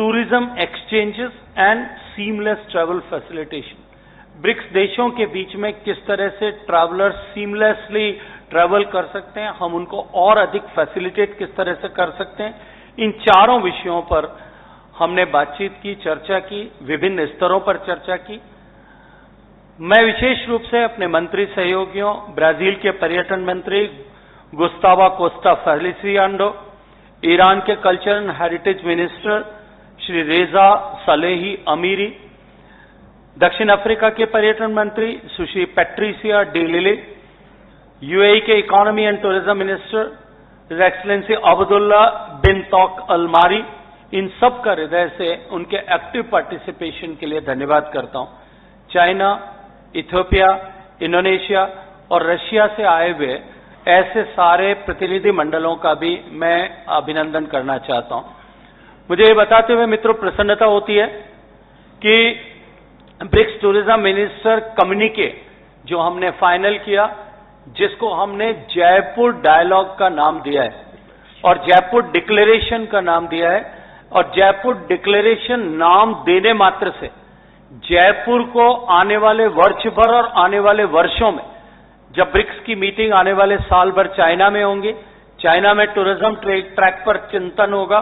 Tourism exchanges and seamless travel facilitation. BRICS देशों के बीच में किस तरह से ट्रैवलर्स सीमलेसली ट्रैवल कर सकते हैं, हम उनको और अधिक फैसिलिटेट किस तरह से कर सकते हैं, इन चारों विषयों पर हमने बातचीत की, चर्चा की, विभिन्न स्तरों पर चर्चा की। मैं विशेष रूप से अपने मंत्री सहयोगियों, ब्राजील के पर्यटन मंत्री गुस्तावा कोस्टा फेलिसियानो, ईरान के culture and heritage minister Shri Reza Salehi Amiri, दक्षिण अफ्रीका के पर्यटन मंत्री सुश्री पैट्रिसिया डिलिले, यूएई के economy and tourism minister his excellency Abdullah bin Touq Al Marri, इन सब का हृदय से उनके एक्टिव पार्टिसिपेशन के लिए धन्यवाद करता हूं। चाइना, इथियोपिया, इंडोनेशिया और रशिया से आए हुए ऐसे सारे प्रतिनिधि मंडलों का भी मैं अभिनंदन करना चाहता हूं। मुझे ये बताते हुए मित्रों प्रसन्नता होती है कि ब्रिक्स टूरिज्म मिनिस्टर कम्युनिके जो हमने फाइनल किया, जिसको हमने जयपुर डायलॉग का नाम दिया है और जयपुर डिक्लेरेशन का नाम दिया है, और जयपुर डिक्लेरेशन नाम देने मात्र से जयपुर को आने वाले वर्ष भर और आने वाले वर्षों में, जब ब्रिक्स की मीटिंग आने वाले साल भर चाइना में होंगी, चाइना में टूरिज्म ट्रैक पर चिंतन होगा,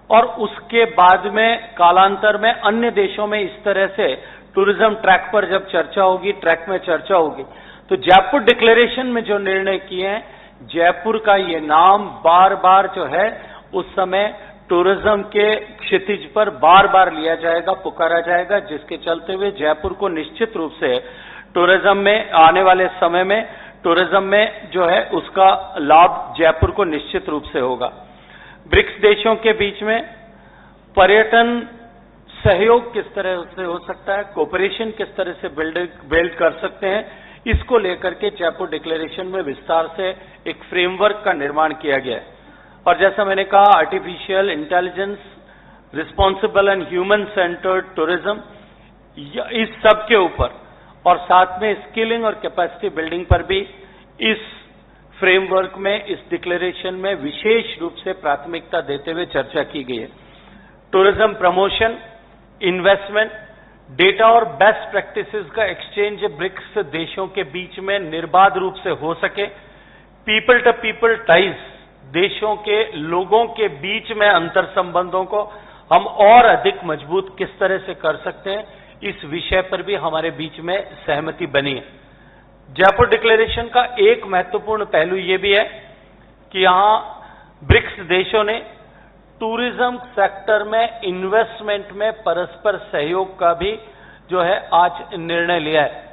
और उसके बाद में कालांतर में अन्य देशों में इस तरह से टूरिज्म ट्रैक पर जब चर्चा होगी, ट्रैक में चर्चा होगी, तो जयपुर डिक्लेरेशन में जो निर्णय किए हैं, जयपुर का ये नाम बार बार जो है उस समय टूरिज्म के क्षितिज पर बार बार लिया जाएगा, पुकारा जाएगा, जिसके चलते हुए जयपुर को निश्चित रूप से टूरिज्म में आने वाले समय में टूरिज्म में जो है उसका लाभ जयपुर को निश्चित रूप से होगा। ब्रिक्स देशों के बीच में पर्यटन सहयोग किस तरह से हो सकता है, कोऑपरेशन किस तरह से बिल्ड कर सकते हैं, इसको लेकर के जयपुर डिक्लेरेशन में विस्तार से एक फ्रेमवर्क का निर्माण किया गया है। और जैसा मैंने कहा, artificial intelligence, responsible and human centred tourism, इस सब के ऊपर और साथ में स्किलिंग और कैपेसिटी बिल्डिंग पर भी इस फ्रेमवर्क में, इस डिक्लेरेशन में विशेष रूप से प्राथमिकता देते हुए चर्चा की गई है। टूरिज्म प्रमोशन, इन्वेस्टमेंट, डेटा और बेस्ट प्रैक्टिसेस का एक्सचेंज ब्रिक्स देशों के बीच में निर्बाध रूप से हो सके, पीपल टू पीपल टाइज, देशों के लोगों के बीच में अंतर संबंधों को हम और अधिक मजबूत किस तरह से कर सकते हैं, इस विषय पर भी हमारे बीच में सहमति बनी है। जयपुर डिक्लेरेशन का एक महत्वपूर्ण पहलू यह भी है कि यहां ब्रिक्स देशों ने टूरिज्म सेक्टर में इन्वेस्टमेंट में परस्पर सहयोग का भी जो है आज निर्णय लिया है।